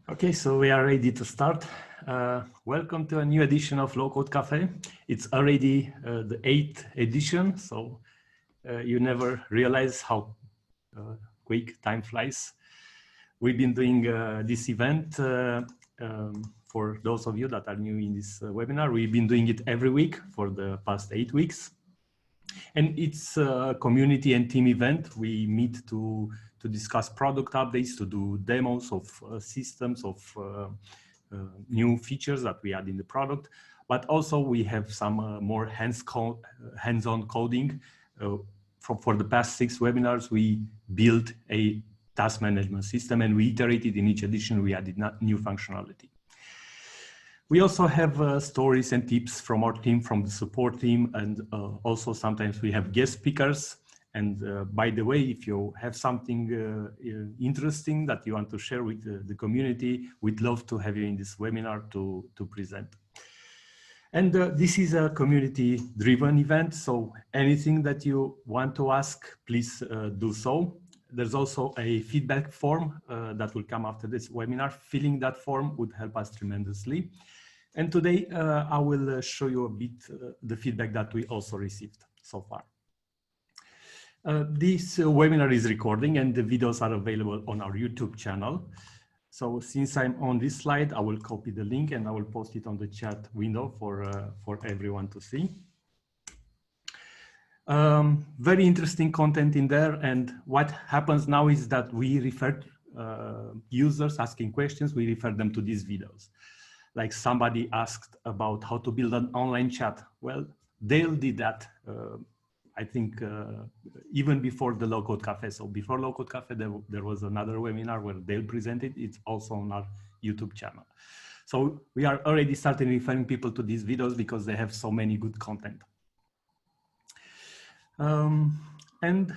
Okay, so we are ready to start. Welcome to a new edition of Low-Code Café. It's already the 8th edition, so you never realize how quick time flies. We've been doing this event, for those of you that are new in this webinar, we've been doing it every week for the past 8 weeks. And it's a community and team event. We meet to discuss product updates, to do demos of systems, of new features that we add in the product. But also we have some more hands-on coding. For the past 6 webinars, we built a task management system and we iterated in each edition, we added new functionality. We also have stories and tips from our team, from the support team, and also sometimes we have guest speakers. And by the way, if you have something interesting that you want to share with the community, we'd love to have you in this webinar to present. And this is a community-driven event, so anything that you want to ask, please do so. There's also a feedback form that will come after this webinar. Filling that form would help us tremendously. And today I will show you a bit the feedback that we also received so far. This webinar is recording and the videos are available on our YouTube channel. So since I'm on this slide, I will copy the link and I will post it on the chat window for everyone to see. Very interesting content in there. And what happens now is that we refer users asking questions, we refer them to these videos. Like somebody asked about how to build an online chat. Well, Dale did that, I think, even before the Low-Code Café. So before Low-Code Café, there was another webinar where Dale presented. It's also on our YouTube channel. So we are already starting referring people to these videos because they have so many good content. And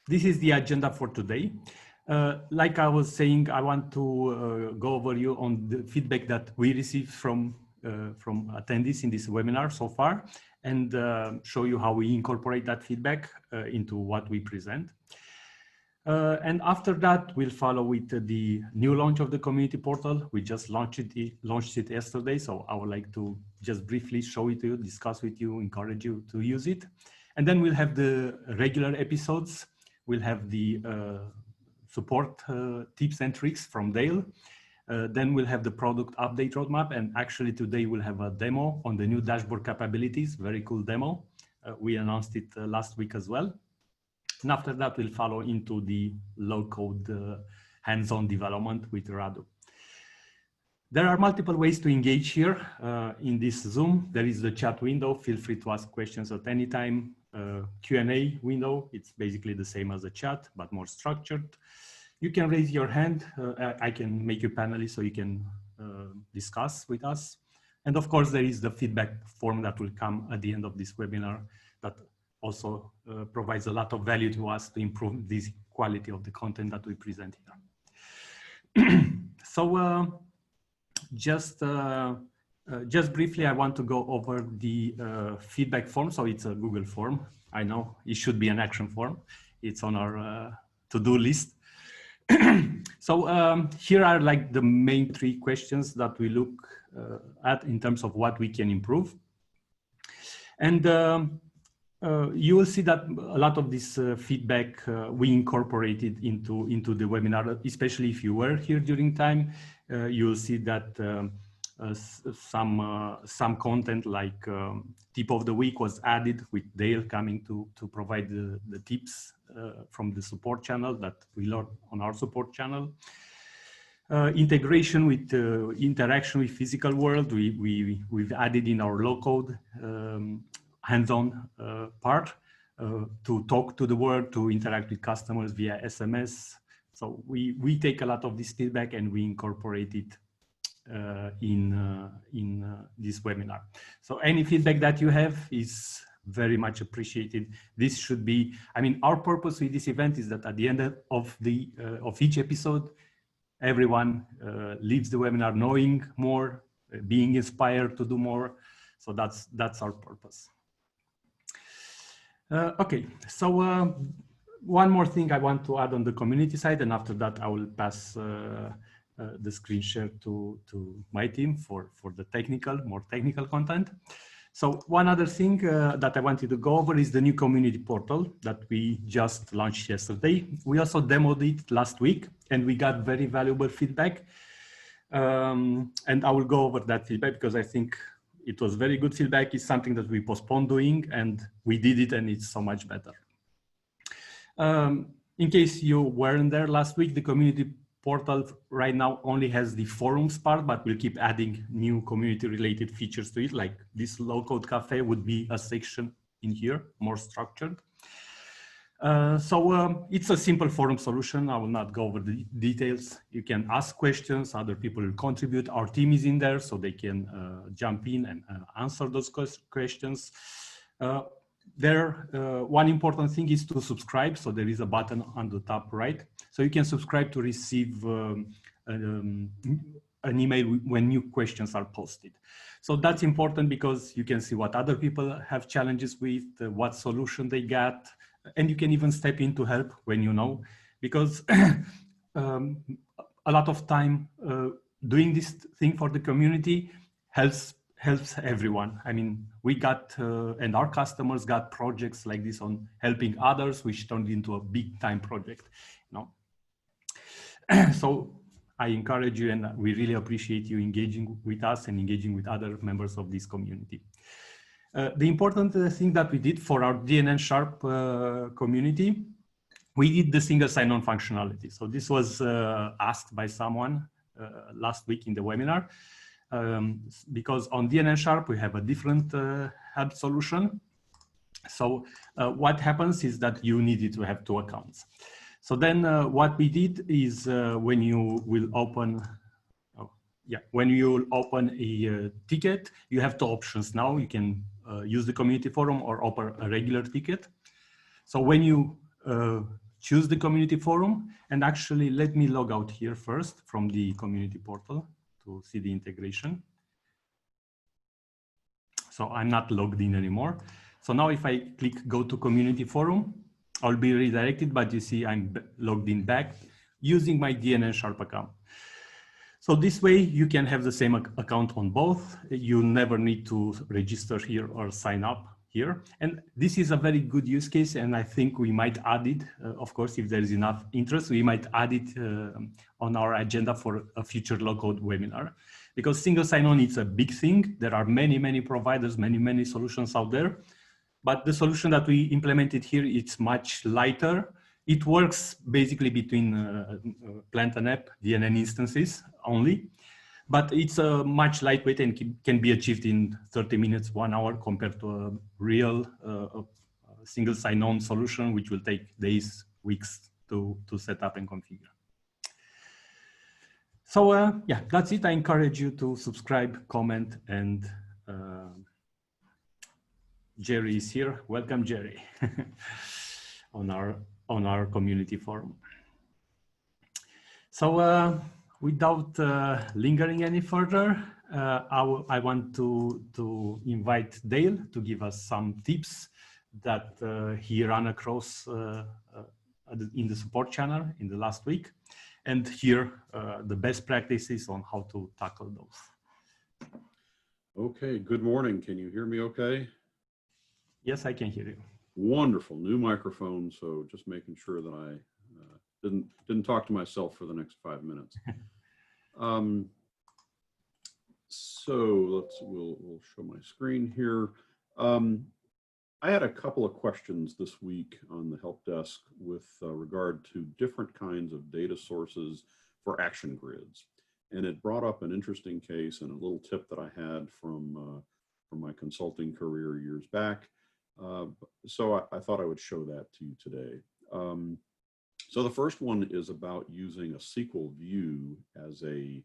this is the agenda for today. Like I was saying, I want to go over you on the feedback that we received from attendees in this webinar so far, and show you how we incorporate that feedback into what we present. And after that, we'll follow with the new launch of the community portal. We just launched it yesterday, so I would like to just briefly show it to you, discuss with you, encourage you to use it. And then we'll have the regular episodes. We'll have the support tips and tricks from Dale. Then we'll have the product update roadmap. And actually today we'll have a demo on the new dashboard capabilities, very cool demo. We announced it last week as well. And after that, we'll follow into the low-code hands-on development with Radu. There are multiple ways to engage here in this Zoom. There is the chat window. Feel free to ask questions at any time. Q&A window, it's basically the same as a chat, but more structured. You can raise your hand. I can make you panelist so you can discuss with us. And of course, there is the feedback form that will come at the end of this webinar that also provides a lot of value to us to improve this quality of the content that we present here. So just briefly, I want to go over the feedback form. So it's a Google form. I know it should be an action form. It's on our to-do list. So here are like the main 3 questions that we look at in terms of what we can improve. And you will see that a lot of this feedback we incorporated into the webinar, especially if you were here during time. You will see that some content like tip of the week was added with Dale coming to provide the tips from the support channel that we learned on our support channel. Integration with interaction with physical world, we've added in our low-code hands-on part to talk to the world, to interact with customers via SMS. So we take a lot of this feedback and we incorporate it in this webinar. So any feedback that you have is very much appreciated. This should be, I mean, our purpose with this event is that at the end of each episode, everyone leaves the webinar knowing more, being inspired to do more. So that's our purpose. Okay, so one more thing I want to add on the community side, and after that I will pass the screen share to my team for the more technical content. So one other thing that I wanted to go over is the new community portal that we just launched yesterday. We also demoed it last week and we got very valuable feedback. And I will go over that feedback because I think it was very good feedback. It's something that we postponed doing and we did it and it's so much better. In case you weren't there last week, the community portal right now only has the forums part, but we'll keep adding new community related features to it. Like this Low-Code Café would be a section in here, more structured. So it's a simple forum solution. I will not go over the details. You can ask questions, other people will contribute. Our team is in there so they can jump in and answer those questions. One important thing is to subscribe. So there is a button on the top right. So you can subscribe to receive an email when new questions are posted. So that's important because you can see what other people have challenges with, what solution they got, and you can even step in to help when you know, because a lot of time doing this thing for the community helps everyone. I mean, we got, and our customers got projects like this on helping others, which turned into a big time project, you know. So I encourage you and we really appreciate you engaging with us and engaging with other members of this community. The important thing that we did for our DNN Sharp community, we did the single sign-on functionality. So this was asked by someone last week in the webinar. Because on DNN Sharp, we have a different help solution. So what happens is that you needed to have 2 accounts. So then what we did is when you will open, when you open a ticket, you have 2 options now. You can use the community forum or open a regular ticket. So when you choose the community forum, and actually let me log out here first from the community portal to see the integration. So I'm not logged in anymore. So now if I click go to community forum, I'll be redirected, but you see I'm logged in back using my DNN Sharp account. So this way you can have the same account on both. You never need to register here or sign up here. And this is a very good use case. And I think we might add it, of course, if there is enough interest, we might add it on our agenda for a future low-code webinar. Because single sign-on is a big thing. There are many, many providers, many solutions out there. But the solution that we implemented here, it's much lighter. It works basically between plant and app, DNN instances only. But it's a much lightweight and can be achieved in 30 minutes, 1 hour compared to a real single sign-on solution, which will take days, weeks to set up and configure. So yeah, that's it. I encourage you to subscribe, comment, and Jerry is here. Welcome, Jerry, on our community forum. So without lingering any further, I want to invite Dale to give us some tips that he ran across in the support channel in the last week, and here the best practices on how to tackle those. Okay, good morning. Can you hear me okay? Yes, I can hear you. Wonderful, new microphone, so just making sure that I didn't talk to myself for the next 5 minutes. So we'll show my screen here. I had a couple of questions this week on the help desk with regard to different kinds of data sources for action grids. And it brought up an interesting case and a little tip that I had from my consulting career years back. So I thought I would show that to you today. So the first one is about using a SQL view as a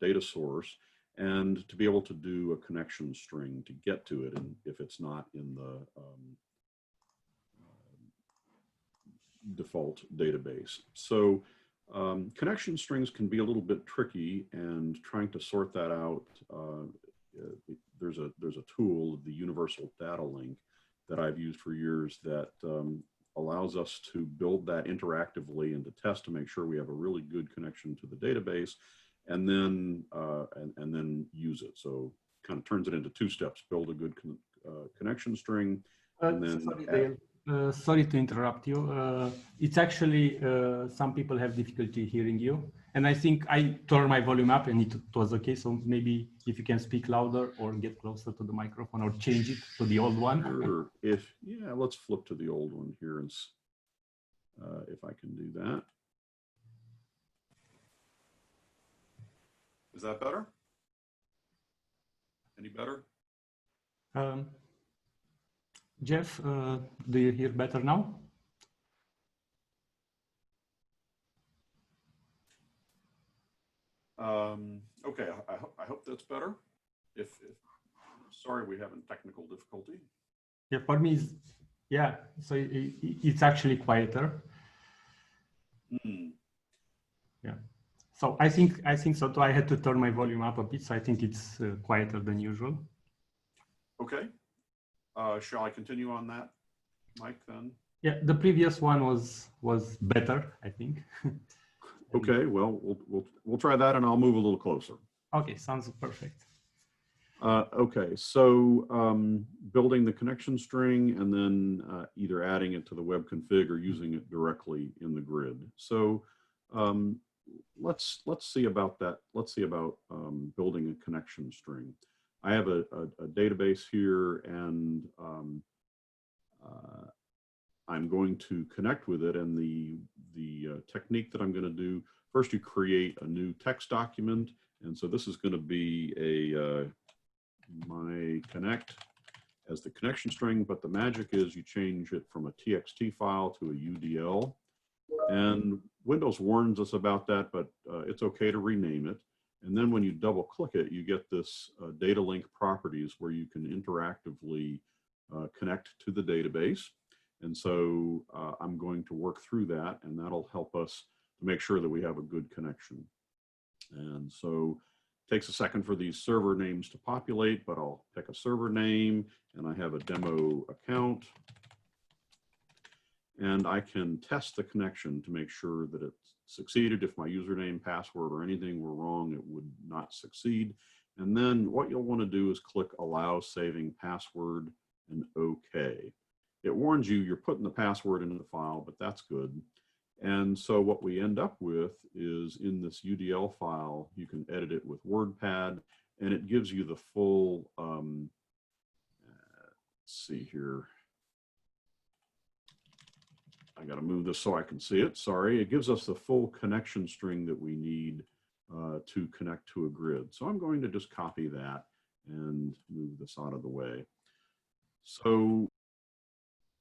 data source, and to be able to do a connection string to get to it, and if it's not in the default database. So connection strings can be a little bit tricky, and trying to sort that out, there's a tool, the universal data link, that I've used for years that allows us to build that interactively and to test to make sure we have a really good connection to the database, and then use it. So kind of turns it into two steps: build a good connection string, and then sorry, Dale. Sorry to interrupt you. It's actually some people have difficulty hearing you, and I think I turned my volume up and it was okay. So maybe if you can speak louder or get closer to the microphone or change it to the old one. Sure. Yeah, let's flip to the old one here and if I can do that. Is that better? Any better? Jeff, do you hear better now? Okay, I hope that's better. If sorry, we having technical difficulty. Yeah, for me, yeah. So it's actually quieter. Yeah. So I think so too. I had to turn my volume up a bit, so I think it's quieter than usual. Okay. Shall I continue on that, Mike, then? Yeah, the previous one was better, I think. Okay, well, we'll try that, and I'll move a little closer. Okay, sounds perfect. Okay, so building the connection string and then either adding it to the web config or using it directly in the grid. So let's see about that. Let's see about building a connection string. I have a database here, and I'm going to connect with it. And the technique that I'm going to do, first you create a new text document. And so this is going to be a my connect as the connection string, but the magic is you change it from a TXT file to a UDL. And Windows warns us about that, but it's okay to rename it. And then when you double click it, you get this data link properties where you can interactively connect to the database. And so I'm going to work through that, and that'll help us to make sure that we have a good connection. And so it takes a second for these server names to populate, but I'll pick a server name, and I have a demo account. And I can test the connection to make sure that it succeeded. If my username, password, or anything were wrong, it would not succeed. And then what you'll want to do is click Allow Saving Password and OK. It warns you you're putting the password into the file, but that's good. And so what we end up with is in this UDL file, you can edit it with WordPad, and it gives you the full, let's see here. I got to move this so I can see it. Sorry. It gives us the full connection string that we need to connect to a grid. So I'm going to just copy that and move this out of the way. So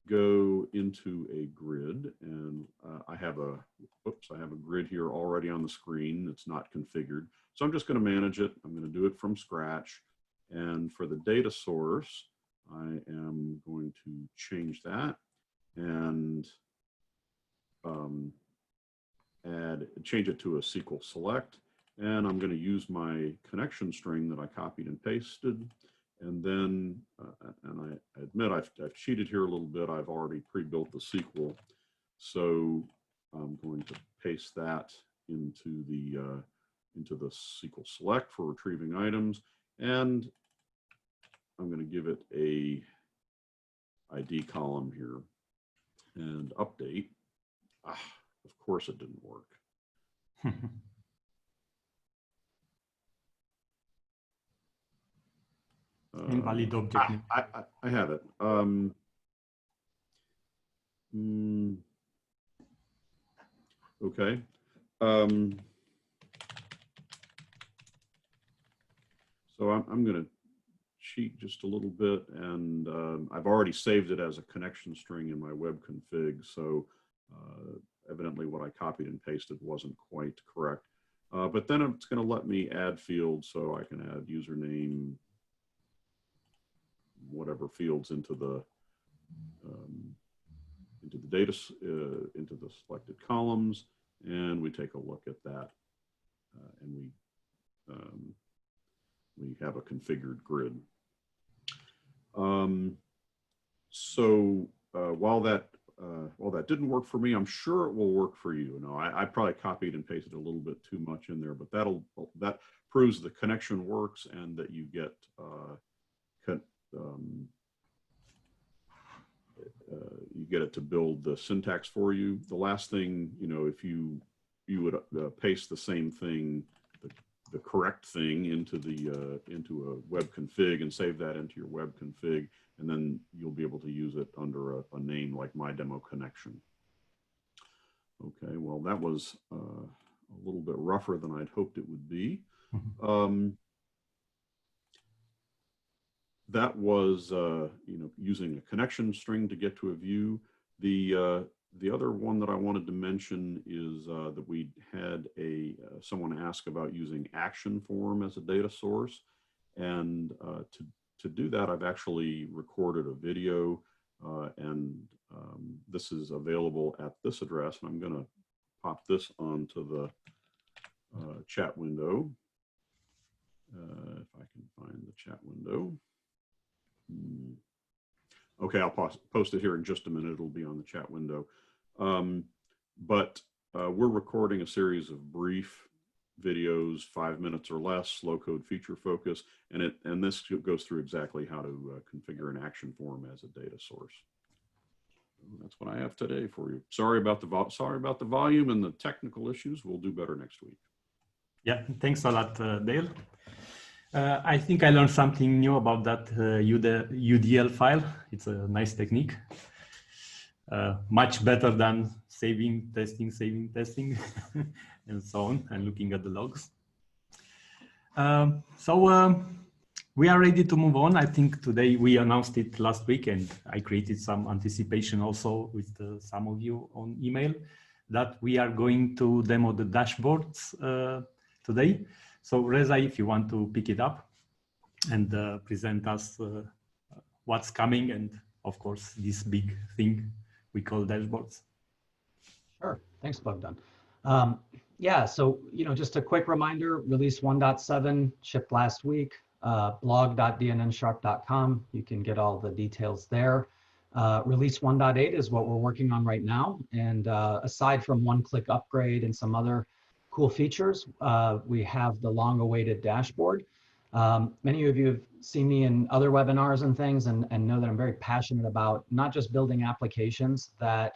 go into a grid, and I have a grid here already on the screen. It's not configured. So I'm just going to manage it. I'm going to do it from scratch. And for the data source, I am going to change that and change it to a SQL select, and I'm going to use my connection string that I copied and pasted, and then and I admit I've cheated here a little bit. I've already pre-built the SQL, so I'm going to paste that into the SQL select for retrieving items, and I'm going to give it a ID column here and update. Of course it didn't work. Invalid object. I have it. Okay. So I'm going to cheat just a little bit, and I've already saved it as a connection string in my web config. So evidently what I copied and pasted wasn't quite correct. But then it's going to let me add fields, so I can add username, whatever fields into the data, into the selected columns, and we take a look at that, and we have a configured grid. So while that well, that didn't work for me. I'm sure it will work for you. No, I probably copied and pasted a little bit too much in there, but that proves the connection works and that you get you get it to build the syntax for you. The last thing, if you would paste the same thing, the correct thing into a web config and save that into your web config, and then you'll be able to use it under a name like My Demo Connection. Okay, well, that was a little bit rougher than I'd hoped it would be. That was using a connection string to get to a view. The other one that I wanted to mention is that we had someone ask about using action form as a data source, and to do that, I've actually recorded a video, and this is available at this address. And I'm going to pop this onto the chat window. If I can find the chat window. Okay, I'll post it here in just a minute. It'll be on the chat window. But we're recording a series of brief videos, 5 minutes or less, low-code feature focus, and this goes through exactly how to configure an action form as a data source. That's what I have today for you. Sorry about the volume and the technical issues. We'll do better next week. Yeah, thanks a lot, Dale. I think I learned something new about that UDL file. It's a nice technique. Much better than saving, testing, and so on, and looking at the logs. We are ready to move on. I think today we announced it last week, and I created some anticipation also with some of you on email that we are going to demo the dashboards today. So Reza, if you want to pick it up and present us what's coming, and of course, this big thing we call dashboards. Sure, thanks Bogdan. Yeah, so just a quick reminder, release 1.7 shipped last week, blog.dnnsharp.com. You can get all the details there. Release 1.8 is what we're working on right now. And aside from one-click upgrade and some other cool features, we have the long-awaited dashboard. Many of you have seen me in other webinars and things and know that I'm very passionate about not just building applications that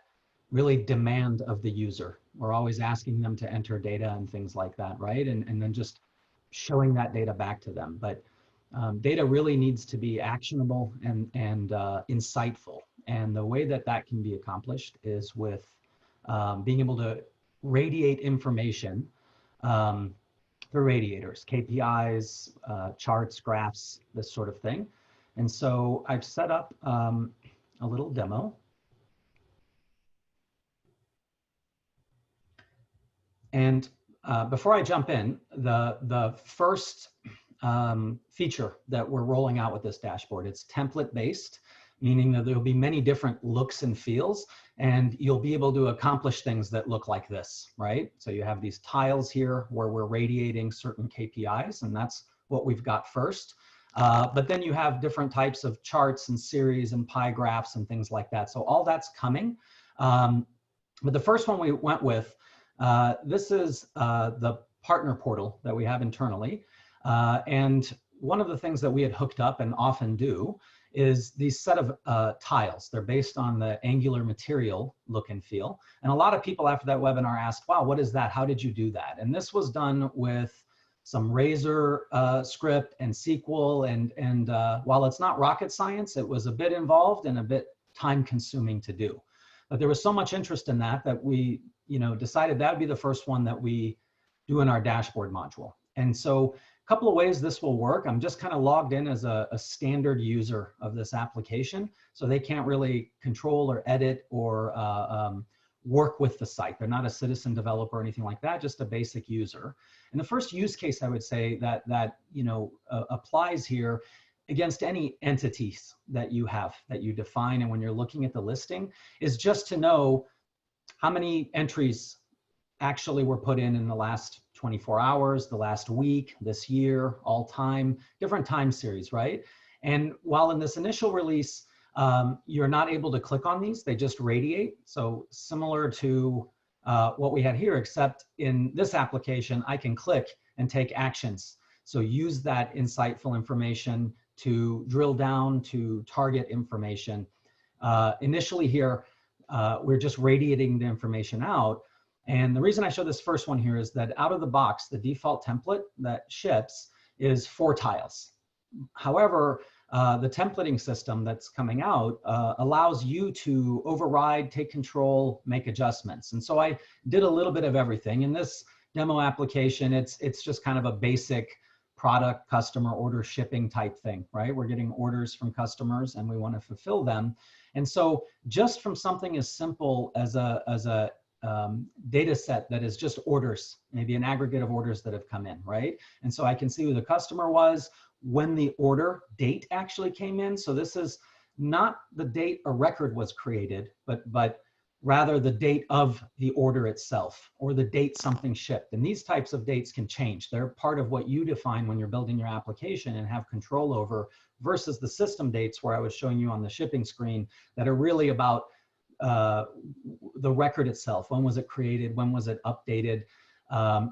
really demand of the user. We're always asking them to enter data and things like that, right? And then just showing that data back to them. But data really needs to be actionable and insightful. And the way that that can be accomplished is with being able to radiate information through radiators, KPIs, charts, graphs, this sort of thing. And so I've set up a little demo. And before I jump in, the first feature that we're rolling out with this dashboard, it's template-based, meaning that there'll be many different looks and feels, and you'll be able to accomplish things that look like this, right? So you have these tiles here where we're radiating certain KPIs, and that's what we've got first. But then you have different types of charts and series and pie graphs and things like that. So all that's coming. But the first one we went with, this is the partner portal that we have internally. And one of the things that we had hooked up and often do is these set of tiles. They're based on the Angular material look and feel. And a lot of people after that webinar asked, wow, what is that? How did you do that? And this was done with some Razor script and SQL. And while it's not rocket science, it was a bit involved and a bit time consuming to do. But there was so much interest in that that we decided that would be the first one that we do in our dashboard module. And so a couple of ways this will work. I'm just kind of logged in as a standard user of this application. So they can't really control or edit or work with the site. They're not a citizen developer or anything like that, just a basic user. And the first use case I would say that applies here against any entities that you have, that you define, and when you're looking at the listing, is just to know how many entries actually were put in the last 24 hours, the last week, this year, all time, different time series, right? And while in this initial release, You're not able to click on these, they just radiate. So similar to what we had here, except in this application, I can click and take actions. So use that insightful information to drill down to target information. Initially here, we're just radiating the information out. And the reason I show this first one here is that out of the box, the default template that ships is 4 tiles. However, the templating system that's coming out allows you to override, take control, make adjustments. And so I did a little bit of everything. In this demo application, it's just kind of a basic product, customer, order, shipping type thing, right? We're getting orders from customers and we want to fulfill them. And so just from something as simple as a data set that is just orders, maybe an aggregate of orders that have come in, right? And so I can see who the customer was, when the order date actually came in. So this is not the date a record was created, but rather the date of the order itself, or the date something shipped. And these types of dates can change. They're part of what you define when you're building your application and have control over, versus the system dates where I was showing you on the shipping screen that are really about the record itself. When was it created? When was it updated?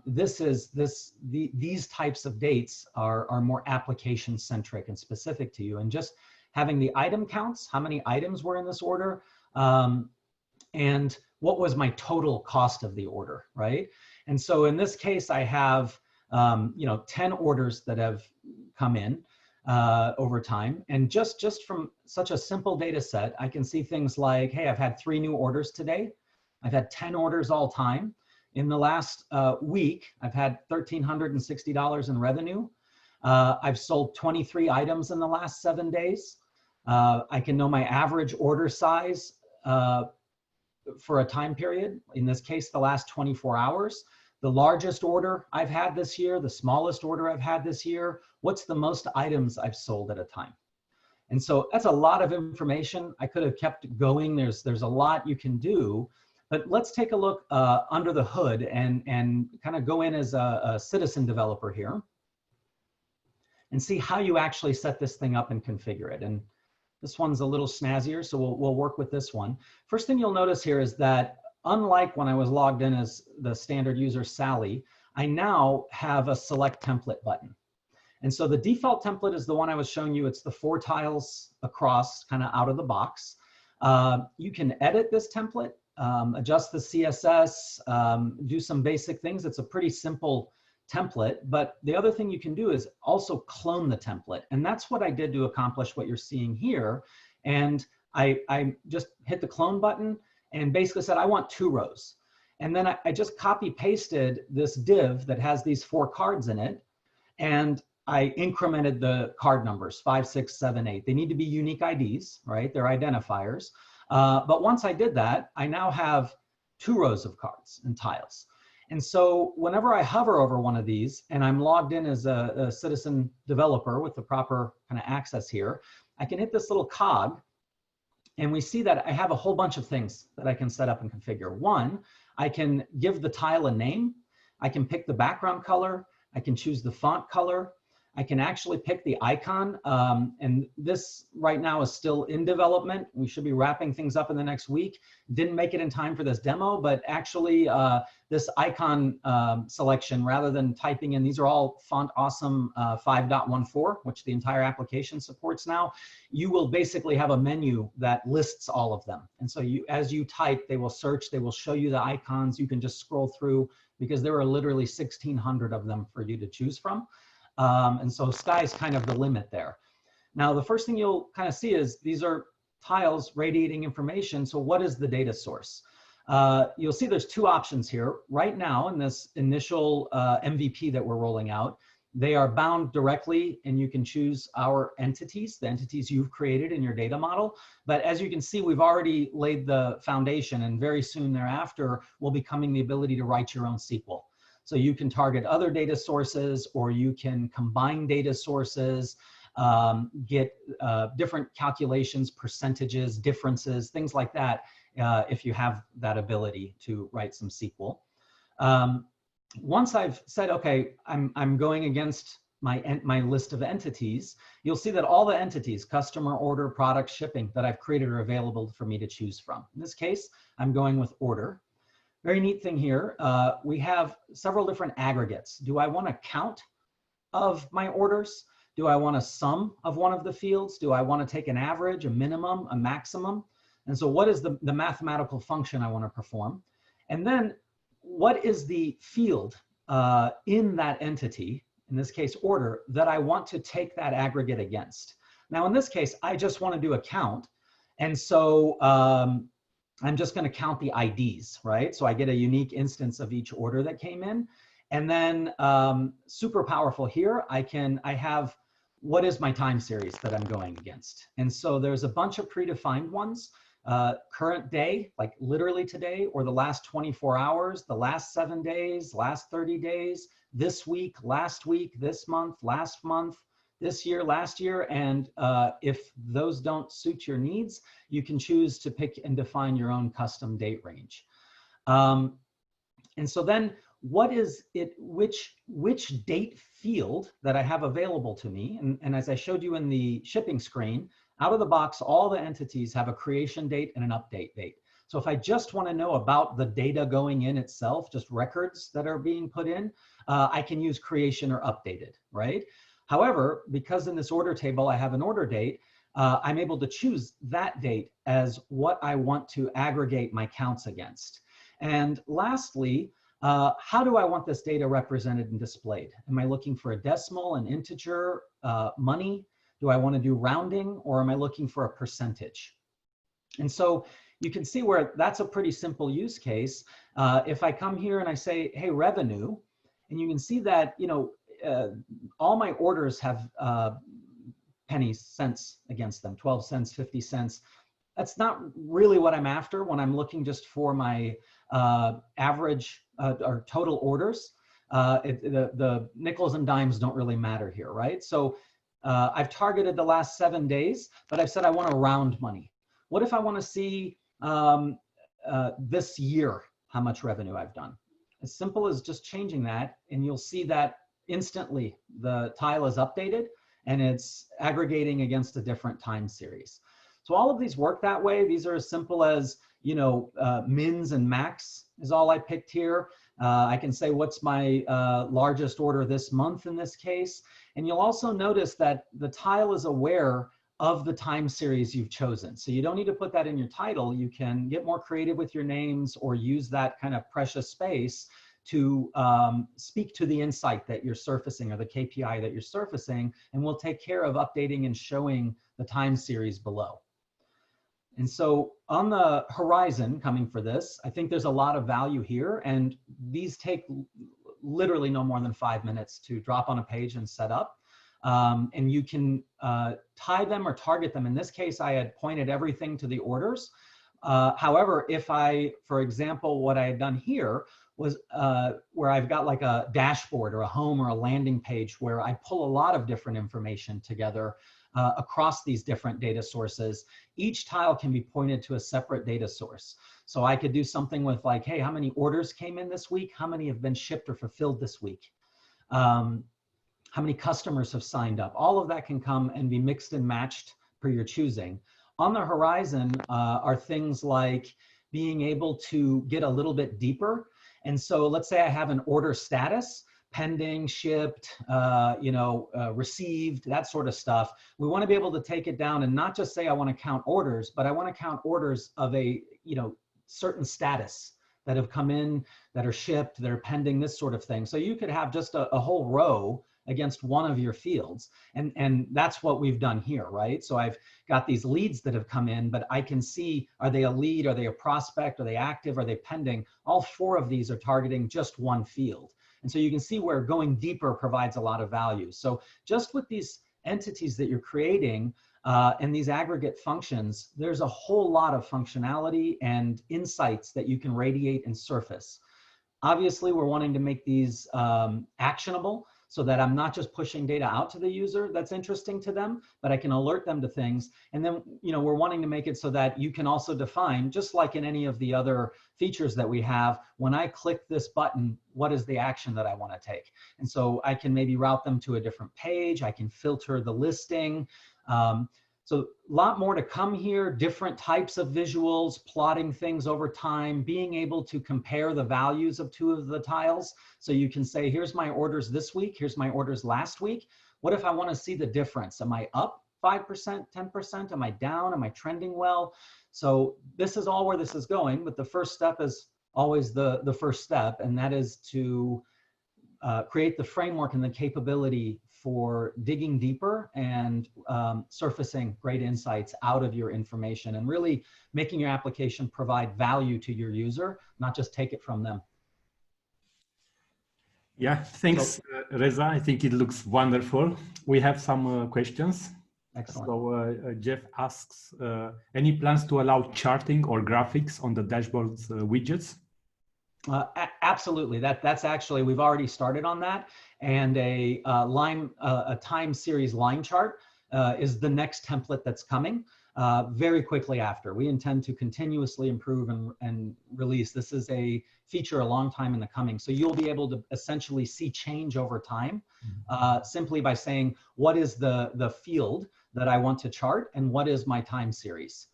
These types of dates are more application centric and specific to you. And just having the item counts, how many items were in this order, and what was my total cost of the order, right? And so in this case, I have 10 orders that have come in over time. And just from such a simple data set, I can see things like, hey, I've had 3 new orders today. I've had 10 orders all time. In the last week, I've had $1,360 in revenue. I've sold 23 items in the last 7 days. I can know my average order size for a time period, in this case, the last 24 hours. The largest order I've had this year, the smallest order I've had this year, what's the most items I've sold at a time. And so that's a lot of information. I could have kept going. There's a lot you can do. But let's take a look under the hood and kind of go in as a citizen developer here and see how you actually set this thing up and configure it. And this one's a little snazzier, so we'll work with this one. First thing you'll notice here is that unlike when I was logged in as the standard user Sally, I now have a select template button. And so the default template is the one I was showing you. It's the 4 tiles across, kind of out of the box. You can edit this template. Adjust the CSS, do some basic things. It's a pretty simple template, but the other thing you can do is also clone the template. And that's what I did to accomplish what you're seeing here. And I just hit the clone button and basically said, I want 2 rows. And then I just copy pasted this div that has these 4 cards in it. And I incremented the card numbers, 5, 6, 7, 8. They need to be unique IDs, right? They're identifiers. But once I did that, I now have 2 rows of cards and tiles. And so whenever I hover over one of these and I'm logged in as a citizen developer with the proper kind of access here, I can hit this little cog and we see that I have a whole bunch of things that I can set up and configure. One, I can give the tile a name. I can pick the background color. I can choose the font color. I can actually pick the icon, and this right now is still in development. We should be wrapping things up in the next week. Didn't make it in time for this demo, but actually this icon selection, rather than typing in, these are all Font Awesome 5.14, which the entire application supports now. You will basically have a menu that lists all of them. And so as you type, they will search, they will show you the icons. You can just scroll through because there are literally 1,600 of them for you to choose from. And so sky's kind of the limit there. Now, the first thing you'll kind of see is these are tiles radiating information. So what is the data source? You'll see there's 2 options here. Right now in this initial MVP that we're rolling out, they are bound directly and you can choose our entities, the entities you've created in your data model. But as you can see, we've already laid the foundation and very soon thereafter will be coming the ability to write your own SQL. So you can target other data sources or you can combine data sources, get different calculations, percentages, differences, things like that, if you have that ability to write some SQL. Once I've said, okay, I'm going against my list of entities, you'll see that all the entities, customer, order, product, shipping, that I've created are available for me to choose from. In this case, I'm going with order. Very neat thing here, we have several different aggregates. Do I want a count of my orders? Do I want a sum of one of the fields? Do I want to take an average, a minimum, a maximum? And so what is the mathematical function I want to perform? And then what is the field in that entity, in this case order, that I want to take that aggregate against? Now in this case, I just want to do a count. And so I'm just going to count the IDs, right? So I get a unique instance of each order that came in. And then super powerful here, I have, what is my time series that I'm going against? And so there's a bunch of predefined ones. Current day, like literally today, or the last 24 hours, the last 7 days, last 30 days, this week, last week, this month, last month, this year, last year. And if those don't suit your needs, you can choose to pick and define your own custom date range. And so then what is it, which date field that I have available to me? And as I showed you in the shipping screen, out of the box, all the entities have a creation date and an update date. So if I just want to know about the data going in itself, just records that are being put in, I can use creation or updated, right? However, because in this order table, I have an order date, I'm able to choose that date as what I want to aggregate my counts against. And lastly, how do I want this data represented and displayed? Am I looking for a decimal, an integer, money? Do I want to do rounding, or am I looking for a percentage? And so you can see where that's a pretty simple use case. If I come here and I say, hey, revenue, and you can see that, you know, all my orders have pennies, cents against them, 12 cents, 50 cents. That's not really what I'm after when I'm looking just for my average or total orders. The nickels and dimes don't really matter here, right? So I've targeted the last 7 days, but I've said I want to round money. What if I want to see this year, how much revenue I've done? As simple as just changing that, and you'll see that instantly the tile is updated and it's aggregating against a different time series. So all of these work that way. These are as simple as, you know, mins and max is all I picked here. I can say what's my largest order this month in this case. And you'll also notice that the tile is aware of the time series you've chosen. So you don't need to put that in your title. You can get more creative with your names or use that kind of precious space to speak to the insight that you're surfacing or the KPI that you're surfacing, and we'll take care of updating and showing the time series below. And so on the horizon coming for this, I think there's a lot of value here, and these take literally no more than 5 minutes to drop on a page and set up. And you can tie them or target them. In this case, I had pointed everything to the orders. However, if I, for example, what I had done here was where I've got like a dashboard or a home or a landing page where I pull a lot of different information together across these different data sources. Each tile can be pointed to a separate data source. So I could do something with like, hey, how many orders came in this week? How many have been shipped or fulfilled this week? How many customers have signed up? All of that can come and be mixed and matched per your choosing. On the horizon are things like being able to get a little bit deeper. And so let's say I have an order status, pending, shipped, received, that sort of stuff. We want to be able to take it down and not just say I want to count orders, but I want to count orders of a certain status that have come in, that are shipped, that are pending, this sort of thing. So you could have just a whole row against one of your fields. And that's what we've done here, right? So I've got these leads that have come in, but I can see, are they a lead? Are they a prospect? Are they active? Are they pending? All 4 of these are targeting just one field. And so you can see where going deeper provides a lot of value. So just with these entities that you're creating and these aggregate functions, there's a whole lot of functionality and insights that you can radiate and surface. Obviously, we're wanting to make these actionable. so that I'm not just pushing data out to the user that's interesting to them, but I can alert them to things. And then, we're wanting to make it so that you can also define, just like in any of the other features that we have, when I click this button, what is the action that I want to take? And so I can maybe route them to a different page. I can filter the listing. So a lot more to come here, different types of visuals, plotting things over time, being able to compare the values of two of the tiles. So you can say, here's my orders this week, here's my orders last week. What if I want to see the difference? Am I up 5%, 10%? Am I down? Am I trending well? So this is all where this is going, but the first step is always the first step, and that is to create the framework and the capability for digging deeper and surfacing great insights out of your information and really making your application provide value to your user, not just take it from them. Yeah, thanks, Reza. I think it looks wonderful. We have some questions. Excellent. So Jeff asks, any plans to allow charting or graphics on the dashboard's widgets? Absolutely. That's actually, we've already started on that. And a time series line chart is the next template that's coming very quickly after. We intend to continuously improve and release. This is a feature a long time in the coming. So you'll be able to essentially see change over time simply by saying, what is the field that I want to chart and what is my time series?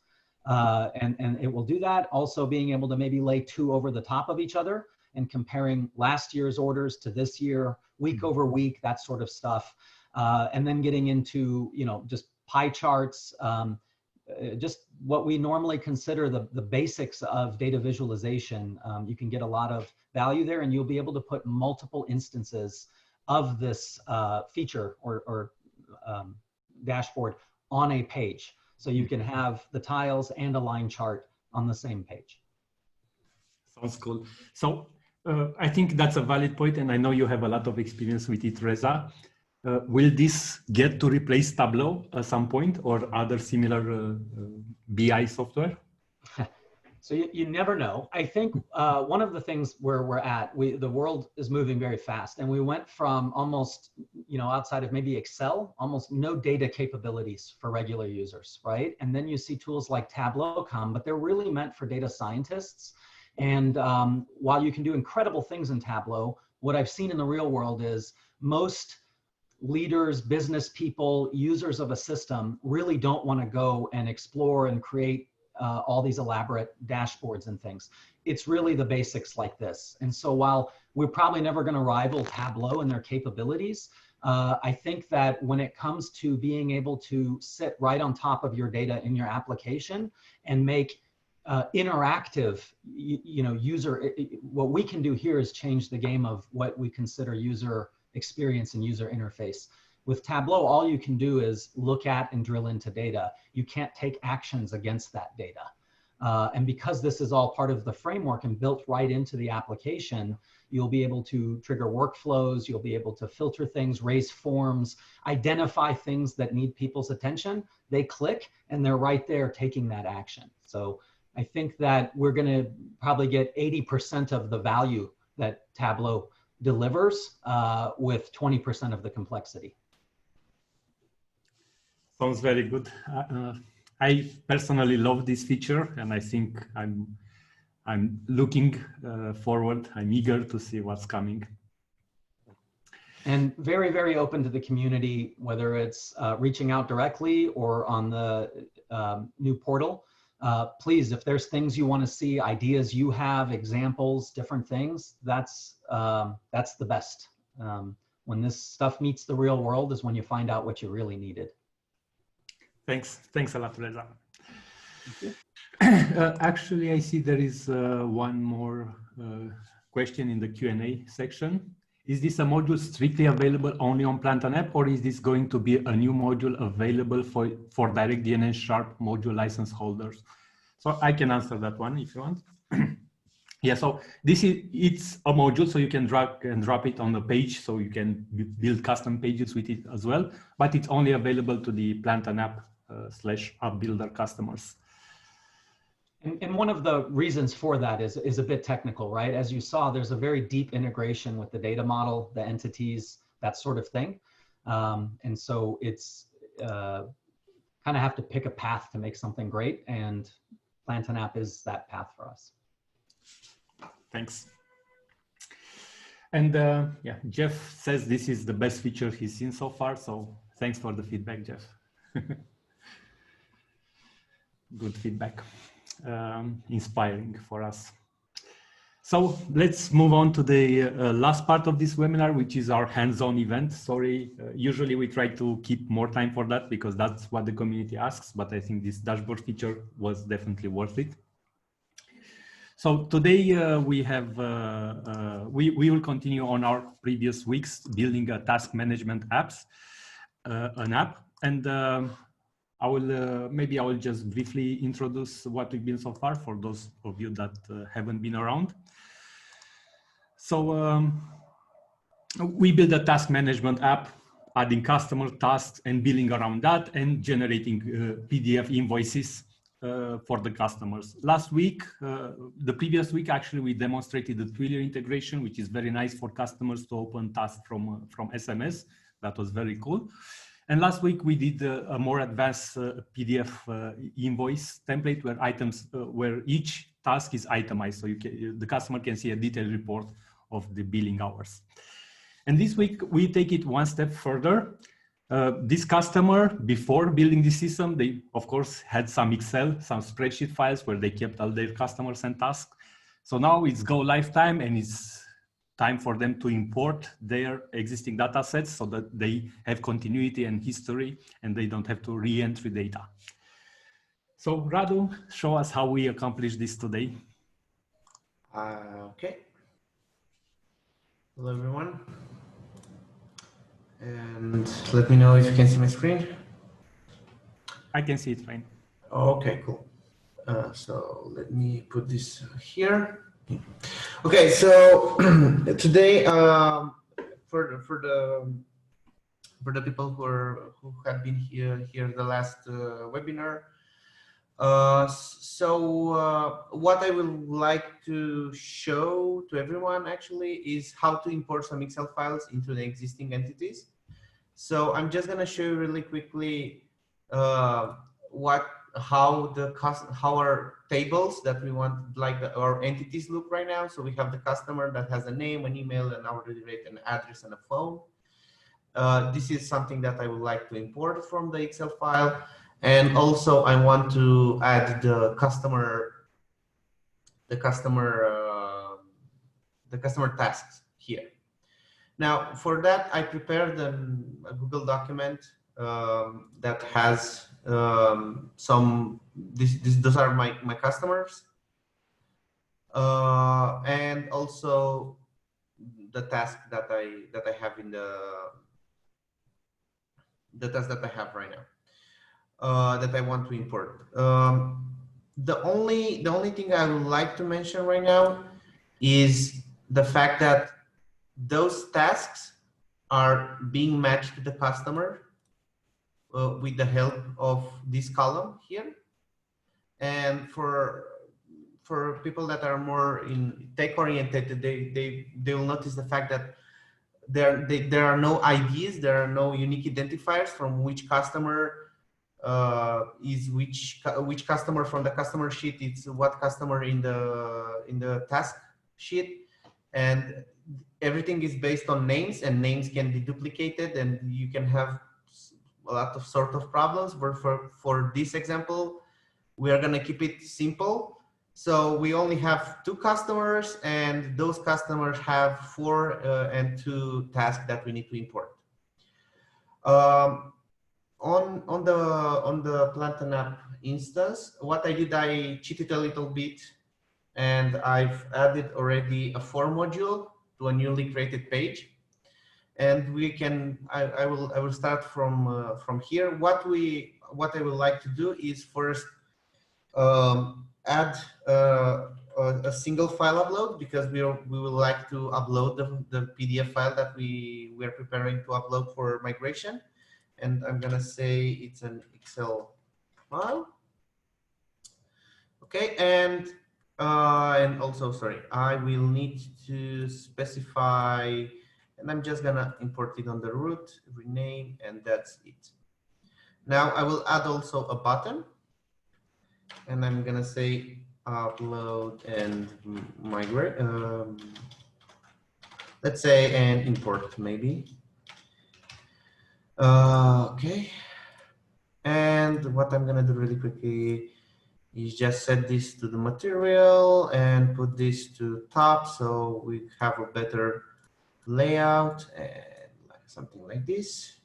And it will do that. Also being able to maybe lay two over the top of each other and comparing last year's orders to this year, week over week, that sort of stuff. And then getting into, just pie charts, just what we normally consider the basics of data visualization. You can get a lot of value there, and you'll be able to put multiple instances of this feature or dashboard on a page. So you can have the tiles and a line chart on the same page. Sounds cool. So I think that's a valid point, and I know you have a lot of experience with it, Reza. Will this get to replace Tableau at some point or other similar BI software? So you never know. I think one of the things where we're at, the world is moving very fast, and we went from almost, outside of maybe Excel, almost no data capabilities for regular users, right? And then you see tools like Tableau come, but they're really meant for data scientists. And while you can do incredible things in Tableau, what I've seen in the real world is most leaders, business people, users of a system really don't want to go and explore and create all these elaborate dashboards and things. It's really the basics like this. And so while we're probably never going to rival Tableau in their capabilities, I think that when it comes to being able to sit right on top of your data in your application and make interactive, what we can do here is change the game of what we consider user experience and user interface. With Tableau, all you can do is look at and drill into data. You can't take actions against that data. And because this is all part of the framework and built right into the application, you'll be able to trigger workflows, you'll be able to filter things, raise forms, identify things that need people's attention. They click and they're right there taking that action. So I think that we're going to probably get 80% of the value that Tableau delivers with 20% of the complexity. Sounds very good. I personally love this feature, and I think I'm looking forward. I'm eager to see what's coming. And very, very open to the community, whether it's reaching out directly or on the new portal. Please, if there's things you want to see, ideas you have, examples, different things, that's the best. When this stuff meets the real world is when you find out what you really needed. Thanks a lot, Reza. Actually, I see there is one more question in the Q&A section. Is this a module strictly available only on Plant and App, or is this going to be a new module available for DirectDNS Sharp module license holders? So I can answer that one if you want. Yeah, so it's a module, so you can drag and drop it on the page, so you can build custom pages with it as well, but it's only available to the Plant and App / App Builder customers. And one of the reasons for that is a bit technical, right? As you saw, there's a very deep integration with the data model, the entities, that sort of thing. And so it's kind of have to pick a path to make something great, and Plant an App is that path for us. Thanks. And yeah, Jeff says this is the best feature he's seen so far. So thanks for the feedback, Jeff. Good feedback, inspiring for us. So let's move on to the last part of this webinar, which is our hands-on event. Sorry, usually we try to keep more time for that because that's what the community asks, but I think this dashboard feature was definitely worth it. So today we have, we will continue on our previous weeks building a task management apps, an app, and I will maybe I will just briefly introduce what we've been so far for those of you that haven't been around. So we build a task management app, adding customer tasks and billing around that, and generating PDF invoices for the customers. Last week, the previous week, actually, we demonstrated the Twilio integration, which is very nice for customers to open tasks from SMS. That was very cool. And last week we did a more advanced PDF invoice template where items, where each task is itemized, so the customer can see a detailed report of the billing hours. And this week we take it one step further. This customer, before building the system, they of course had some Excel, some spreadsheet files where they kept all their customers and tasks. So now it's go live time, and it's time for them to import their existing data sets so that they have continuity and history and they don't have to re-entry data. So Radu, show us how we accomplish this today. Okay. Hello, everyone. And let me know if you can see my screen. I can see it fine. Okay, cool. So let me put this here. Okay, so today for the people who have been here the last webinar. What I would like to show to everyone actually is how to import some Excel files into the existing entities. So I'm just gonna show you really quickly how our tables that we want, like our entities look right now. So we have the customer that has a name, an email, an hourly rate, an address, and a phone. This is something that I would like to import from the Excel file. And also I want to add the customer tasks here. Now for that, I prepared a Google document that has those are my customers, and also the task that I have in the task that I have right now that I want to import. The only thing I would like to mention right now is the fact that those tasks are being matched to the customer with the help of this column here. And for people that are more in tech oriented, they will notice the fact that there are no IDs, there are no unique identifiers from which customer is which customer from the customer sheet. It's what customer in the task sheet, and everything is based on names, and names can be duplicated, and you can have a lot of sort of problems. But for this example, we are gonna keep it simple. So we only have 2 customers, and those customers have 4 and 2 tasks that we need to import. On the Plant an App instance, what I did, I cheated a little bit, and I've added already a form module to a newly created page. And we can, I will start from here. What I would like to do is first add a single file upload, because we will like to upload the PDF file that we are preparing to upload for migration. And I'm gonna say it's an Excel file. Okay, and also, sorry, I will need to specify and I'm just gonna import it on the root, rename, and that's it. Now I will add also a button, and I'm gonna say upload and migrate. Let's say and import maybe. Okay. And what I'm gonna do really quickly is just set this to the material and put this to top so we have a better layout and something like this.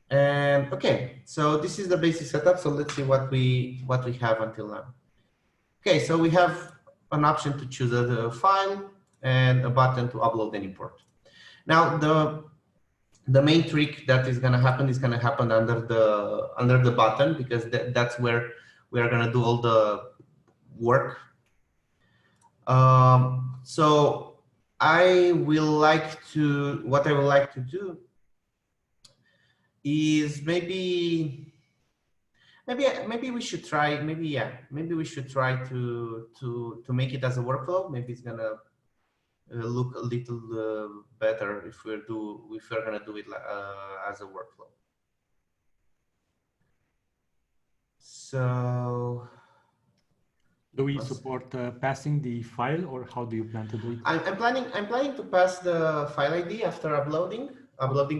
And okay, so this is the basic setup. So let's see what we have until now. Okay, so we have an option to choose a file and a button to upload and import. Now the main trick that is going to happen under the button, because that's where we are going to do all the work. So what I would like to do is maybe we should try to make it as a workflow. Maybe it's gonna look a little better if we're gonna do it as a workflow. So do we support passing the file, or how do you plan to do it? I'm planning to pass the file ID after uploading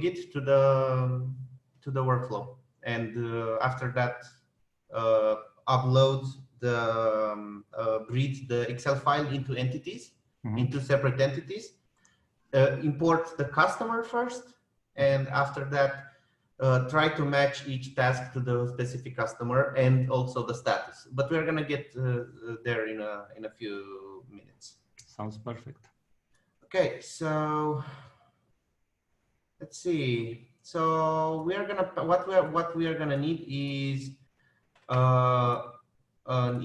it to the workflow, and after that upload read the Excel file into entities, into separate entities, import the customer first, and after that try to match each task to the specific customer and also the status. But we're gonna get there in a few minutes. Sounds perfect. Okay, so let's see. So we are gonna what we are gonna need is an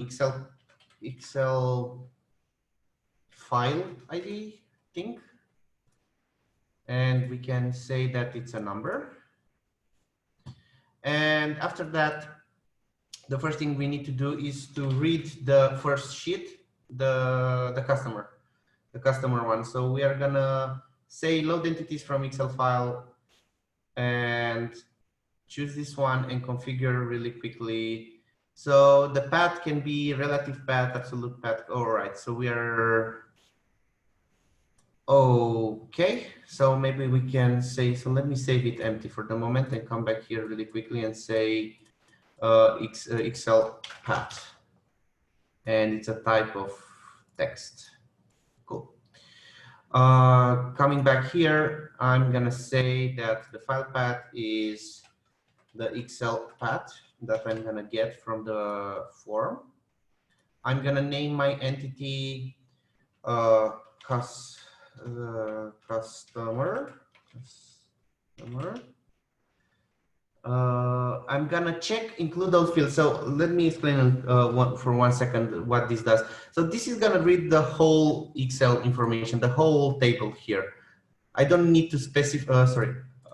Excel file ID thing, and we can say that it's a number. And after that, the first thing we need to do is to read the first sheet, the customer one. So we are gonna say load entities from Excel file and choose this one and configure really quickly. So the path can be relative path, absolute path. All right, so we are okay. So maybe we can say, so let me save it empty for the moment and come back here really quickly and say Excel path, and it's a type of text. Cool. Coming back here, I'm gonna say that the file path is the Excel path that I'm gonna get from the form. I'm gonna name my entity customer. I'm gonna check include all fields. So let me explain for 1 second what this does. So this is gonna read the whole Excel information, the whole table here. I don't need to specify.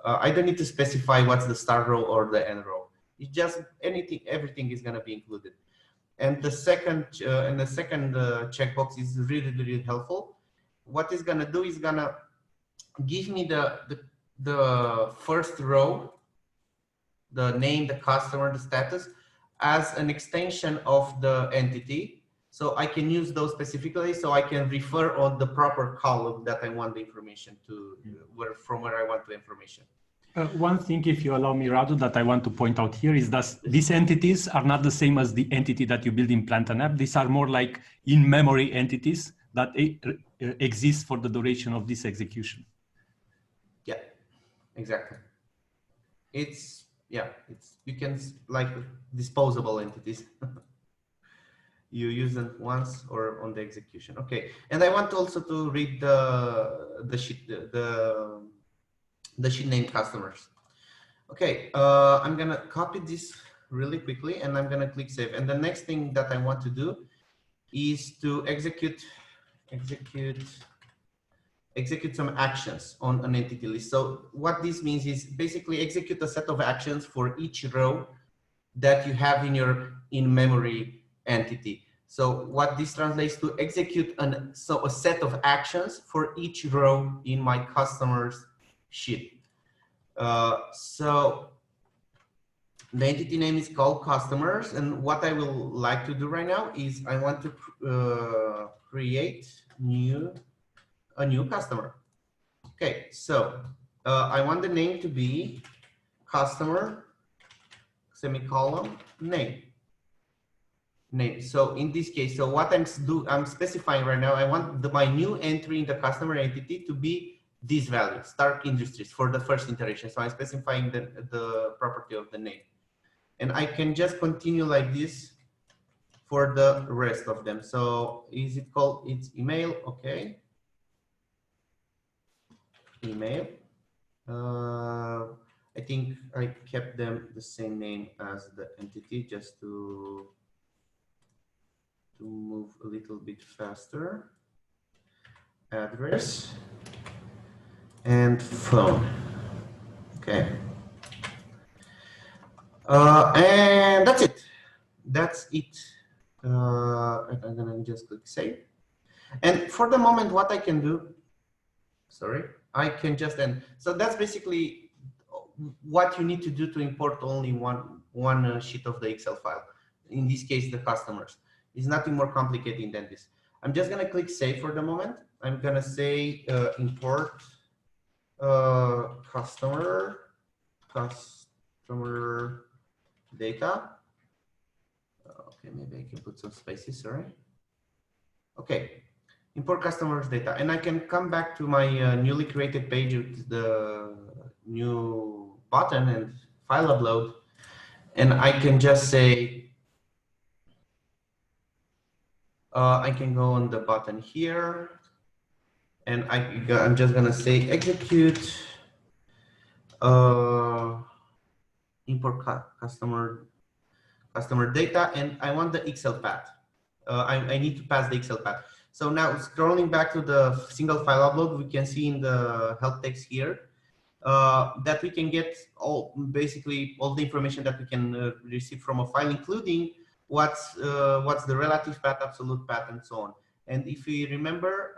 I don't need to specify what's the start row or the end row. It's just everything is gonna be included. And the second checkbox is really helpful. What it's gonna do is gonna give me the first row, the name, the customer, the status, as an extension of the entity. So I can use those specifically, so I can refer on the proper column that I want the information to, from where I want the information. One thing, if you allow me, Radu, that I want to point out here is that these entities are not the same as the entity that you build in Plant and App. These are more like in-memory entities that exist for the duration of this execution. Yeah, exactly. You can like disposable entities. You use them once or on the execution. Okay, and I want also to read the sheet name customers. Okay, I'm gonna copy this really quickly and I'm gonna click save. And the next thing that I want to do is to execute some actions on an entity list. So what this means is basically execute a set of actions for each row that you have in your in-memory entity. So what this translates to execute a set of actions for each row in my customer's sheet. So the entity name is called customers, and what I will like to do right now is I want to create a new customer. Okay, so I want the name to be customer semicolon name. So in this case, so what I'm specifying right now, I want my new entry in the customer entity to be this value, Stark Industries, for the first iteration. So I'm specifying the property of the name. And I can just continue like this for the rest of them. So is it called, it's email, okay. Email. I think I kept them the same name as the entity just to move a little bit faster. Address and phone. Okay. And that's it. That's it. I'm gonna just click save. And for the moment, what I can do, sorry, I can just end. So that's basically what you need to do to import only one sheet of the Excel file. In this case, the customers. It's nothing more complicated than this. I'm just gonna click save for the moment. I'm gonna say import customer data. Okay, maybe I can put some spaces, sorry. Okay, import customers data. And I can come back to my newly created page with the new button and file upload. And I can just say, I can go on the button here. And I'm just gonna say execute import customer data, and I want the Excel path. I need to pass the Excel path. So now scrolling back to the single file upload, we can see in the help text here that we can get basically all the information that we can receive from a file, including what's the relative path, absolute path, and so on. And if we remember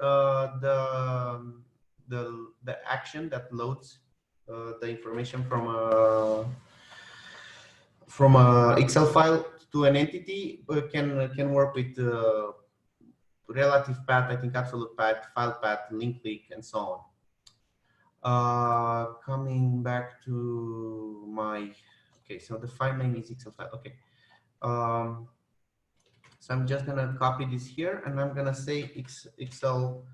the action that loads the information from a Excel file to an entity can work with relative path, I think absolute path, file path, link click, and so on. Coming back to my, okay, so the file name is Excel file. Okay. So I'm just gonna copy this here, and I'm gonna say Excel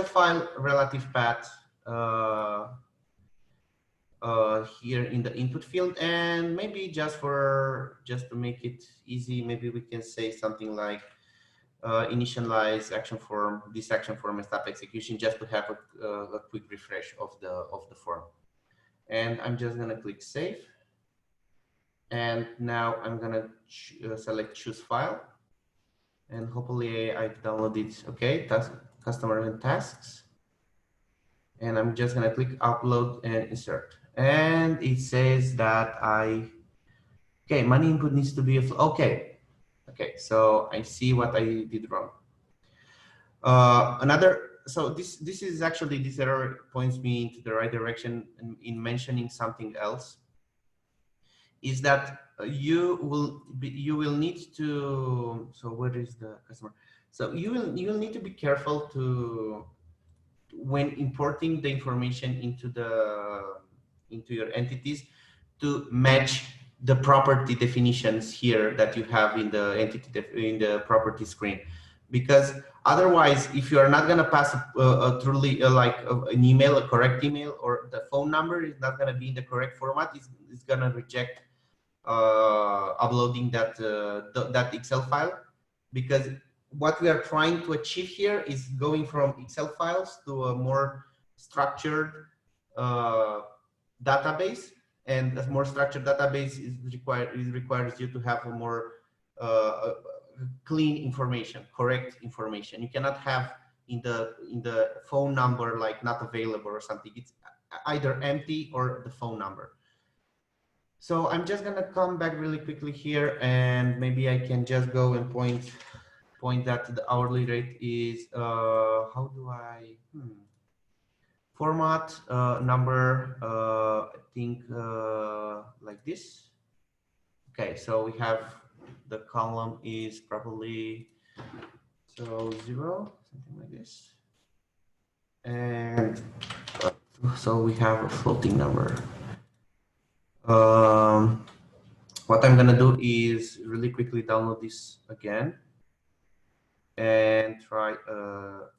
file relative path here in the input field, and maybe just to make it easy, maybe we can say something like initialize action form, this action form, and stop execution, just to have a quick refresh of the form. And I'm just gonna click save, and now I'm gonna select choose file. And hopefully I've downloaded, okay, task, customer and tasks. And I'm just gonna click upload and insert. And it says that okay, money input needs to be, okay, so I see what I did wrong. So this is actually, this error points me into the right direction in mentioning something else, is that you will need to, so where is the customer? So you will need to be careful to, when importing the information into your entities, to match the property definitions here that you have in the entity, in the property screen. Because otherwise, if you are not going to pass a truly an email, a correct email, or the phone number is not going to be in the correct format, it's going to reject uploading that Excel file. Because what we are trying to achieve here is going from Excel files to a more structured database, and a more structured database requires you to have a more clean information, correct information. You cannot have in the phone number like not available or something. It's either empty or the phone number. So I'm just gonna come back really quickly here, and maybe I can just go and point point that the hourly rate is, how do I format number, I think like this. Okay, so we have the column is probably, so 0, something like this. And so we have a floating number. What I'm gonna do is really quickly download this again and try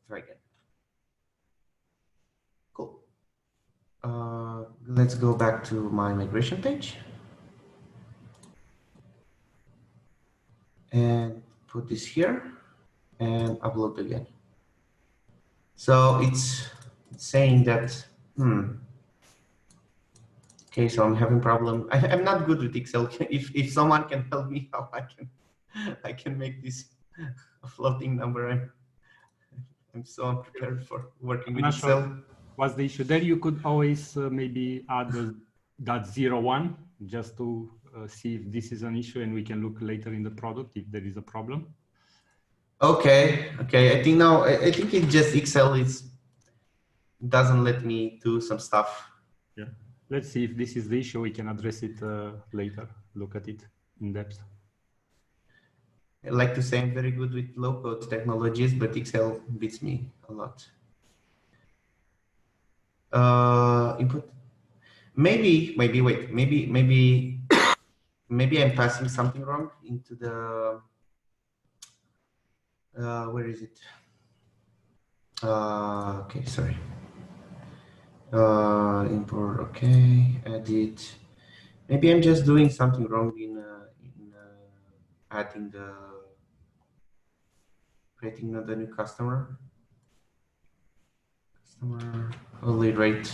again. Cool. Let's go back to my migration page and put this here and upload again. So it's saying that, okay, so I'm having problem. I'm not good with Excel. If someone can help me how I can make this a floating number. I'm so unprepared for working with Excel. Sure what's the issue there? You could always maybe add the .01 just to see if this is an issue, and we can look later in the product if there is a problem. Okay. I think now I think it just Excel doesn't let me do some stuff. Yeah. Let's see if this is the issue. We can address it later. Look at it in depth. I like to say I'm very good with low-code technologies, but Excel beats me a lot. Input. Maybe wait. Maybe I'm passing something wrong into the. Where is it? Okay, sorry. Import. Okay, edit. Maybe I'm just doing something wrong in adding creating the new customer hourly rate.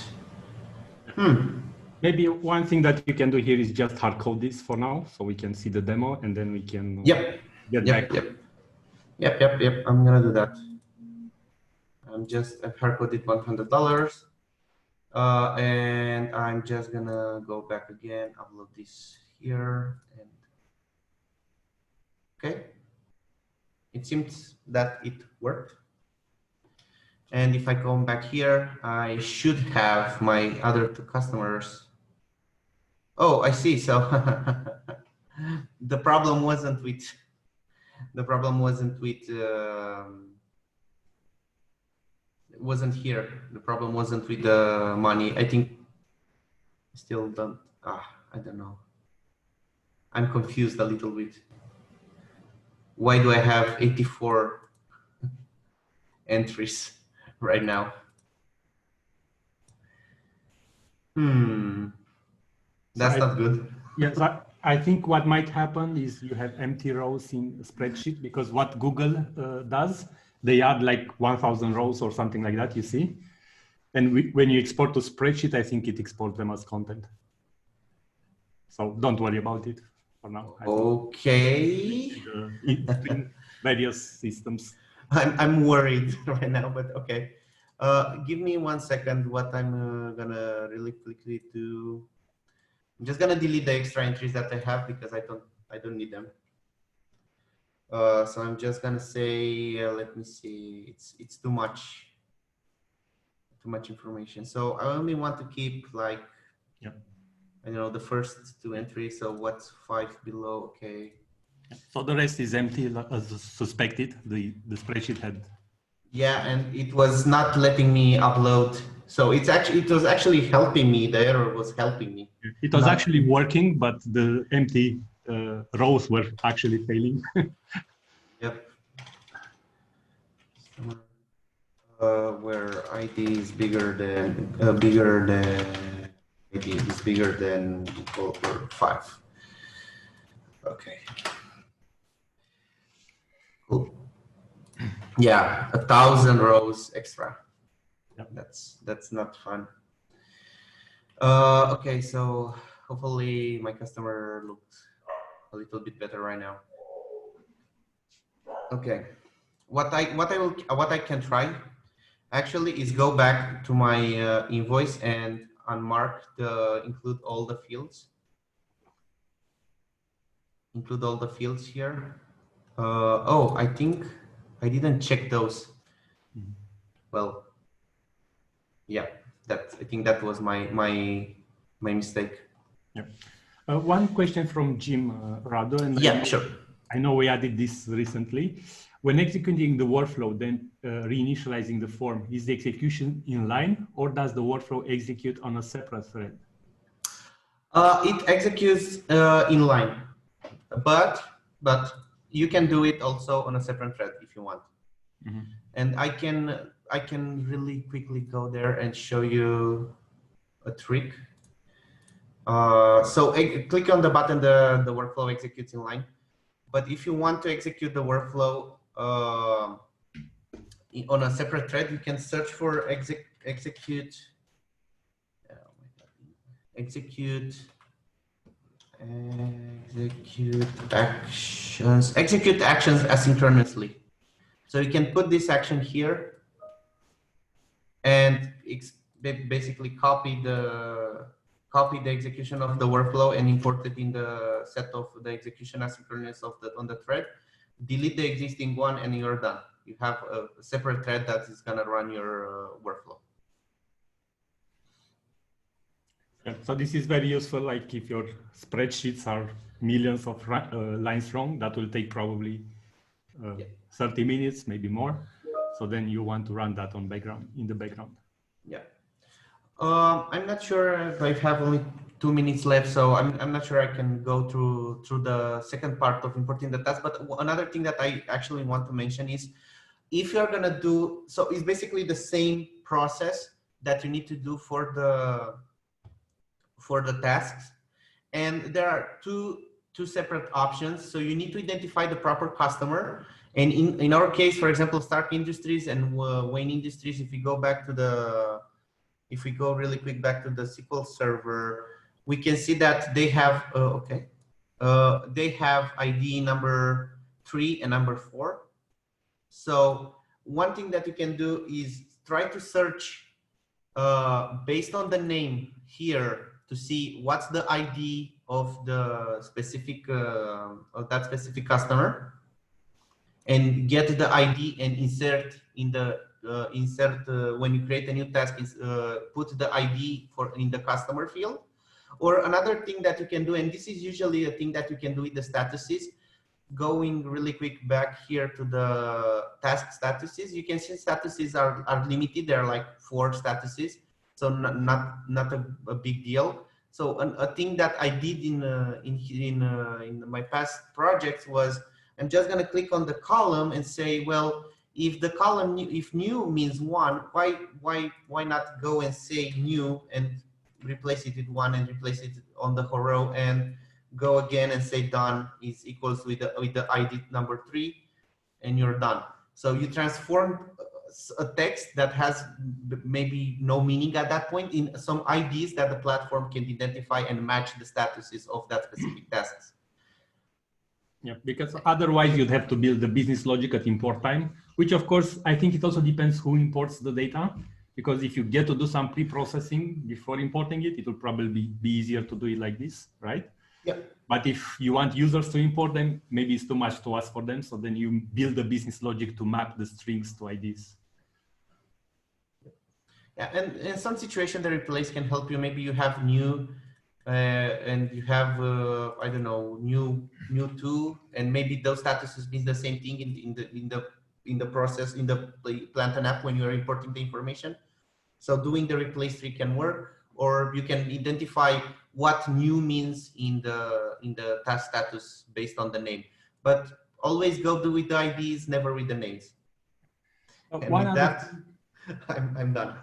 Maybe one thing that you can do here is just hard code this for now, so we can see the demo, and then we can get back. Yep. I'm gonna do that. I've hard coded $100, and I'm just gonna go back again, upload this here, and okay. It seems that it worked. And if I come back here, I should have my other two customers. Oh, I see. So the problem wasn't with wasn't here. The problem wasn't with the money. I think still don't. I don't know. I'm confused a little bit. Why do I have 84 entries right now? That's not good. Yes, I think what might happen is you have empty rows in a spreadsheet, because what Google does, they add like 1,000 rows or something like that, you see? And when you export to spreadsheet, I think it exports them as content. So don't worry about it for now. Okay. In various systems. I'm worried right now, but okay. Give me 1 second. What I'm gonna really quickly do. I'm just gonna delete the extra entries that I have because I don't need them. So I'm just gonna say, let me see. It's too much information. So I only want to keep like, I don't know, the first 2 entries. So what's 5 below? Okay. So the rest is empty as suspected. The spreadsheet had. Yeah, and it was not letting me upload. So it was actually helping me. The error was helping me. It was actually working, but the empty rows were actually failing. Yep. Where ID is bigger than ID is bigger than equal or 5. Okay. Cool. Yeah, 1,000 rows extra. Yep. That's not fun. Okay, so hopefully my customer looks a little bit better right now. Okay, what I can try actually is go back to my invoice and unmark include all the fields. Include all the fields here. Oh, I think I didn't check those. Well, yeah, I think that was my mistake. Yeah. One question from Jim Radu, and Yeah, sure. I know we added this recently. When executing the workflow, then reinitializing the form, is the execution in line, or does the workflow execute on a separate thread? It executes in line, but you can do it also on a separate thread if you want. Mm-hmm. And I can really quickly go there and show you a trick. So click on the button, the workflow executes in line. But if you want to execute the workflow on a separate thread, you can search for execute actions asynchronously. So you can put this action here and basically copy the execution of the workflow and import it in the set of the execution asynchronous on the thread. Delete the existing one and you're done. You have a separate thread that is gonna run your workflow. Yeah, so this is very useful. Like if your spreadsheets are millions of lines long, that will take probably 30 minutes, maybe more. So then you want to run that in the background. Yeah. I'm not sure if I have only 2 minutes left, so I'm not sure I can go through the second part of importing the task. But another thing that I actually want to mention is, if you're gonna do, so it's basically the same process that you need to do for the tasks, and there are two separate options. So you need to identify the proper customer. And in our case, for example, Stark Industries and Wayne Industries, if we go really quick back to the SQL Server, we can see that they have they have ID number 3 and number 4. So one thing that you can do is try to search based on the name here to see what's the ID of the specific of that specific customer, and get the ID and insert in the when you create a new task, put the ID in the customer field. Or another thing that you can do, and this is usually a thing that you can do with the statuses, going really quick back here to the task statuses, you can see statuses are limited. There are like 4 statuses, so not a big deal. So a thing that I did in my past projects was, I'm just going to click on the column and say, well, if the column, if new means 1, why not go and say new and replace it with 1 and replace it on the row, and go again and say done is equals with the ID number 3, and you're done. So you transform a text that has maybe no meaning at that point in some IDs that the platform can identify and match the statuses of that specific tasks. Yeah, because otherwise you'd have to build the business logic at import time, which of course, I think it also depends who imports the data, because if you get to do some pre-processing before importing it, it will probably be easier to do it like this, right? Yeah. But if you want users to import them, maybe it's too much to ask for them. So then you build the business logic to map the strings to IDs. Yeah, and in some situation, the replace can help you. Maybe you have new, and you have I don't know, new 2, and maybe those statuses mean the same thing in the process in the plant and app when you are importing the information. So doing the replace tree can work, or you can identify what new means in the task status based on the name. But always go do with the IDs, never with the names. And with that, I'm done.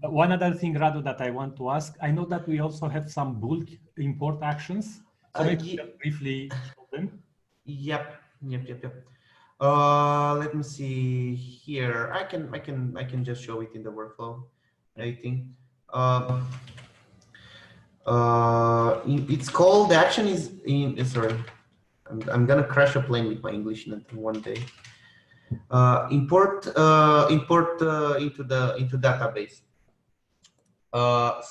One other thing, Radu, that I want to ask, I know that we also have some bulk import actions. So maybe you can briefly show them. Yep. Let me see here. I can just show it in the workflow, I think. It's called, the action is in, sorry, I'm gonna crash a plane with my English one day. Import into database.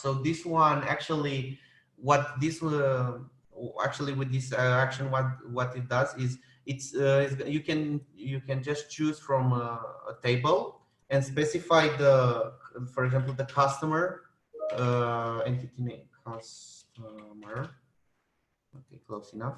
So this one actually, what this actually with this action, what it does is you can just choose from a table and specify for example, the customer entity name, customer. Okay, close enough.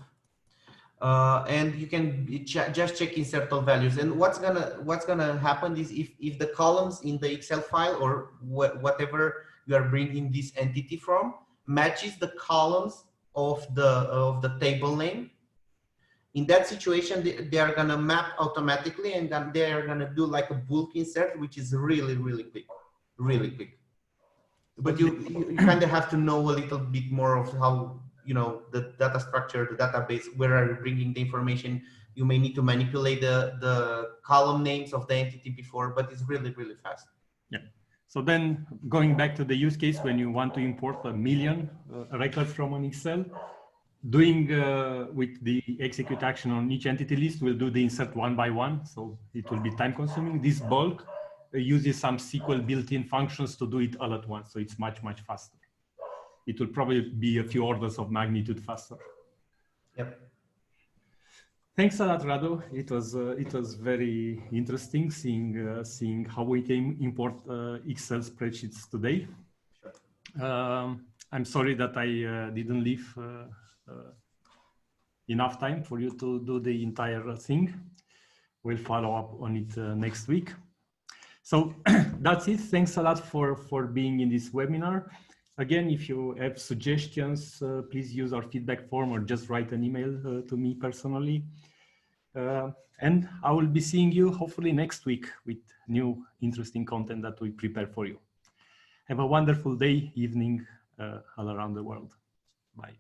And you can just check insert all values. And what's gonna happen is if the columns in the Excel file or whatever you are bringing this entity from matches the columns of the table name, in that situation they are gonna map automatically, and then they are gonna do like a bulk insert, which is really quick, really quick. But you kind of have to know a little bit more of how, you know, the data structure, the database, where are you bringing the information. You may need to manipulate the column names of the entity before, but it's really fast. Yeah. So then going back to the use case, when you want to import 1 million records from an Excel, doing with the execute action on each entity list, we'll do the insert one by one. So it will be time consuming. This bulk uses some SQL built-in functions to do it all at once. So it's much faster. It will probably be a few orders of magnitude faster. Yep. Thanks a lot, Radu. It was very interesting seeing how we can import Excel spreadsheets today. Sure. I'm sorry that I didn't leave enough time for you to do the entire thing. We'll follow up on it next week. So that's it. Thanks a lot for being in this webinar. Again, if you have suggestions, please use our feedback form or just write an email to me personally. And I will be seeing you hopefully next week with new interesting content that we prepare for you. Have a wonderful day, evening, all around the world. Bye.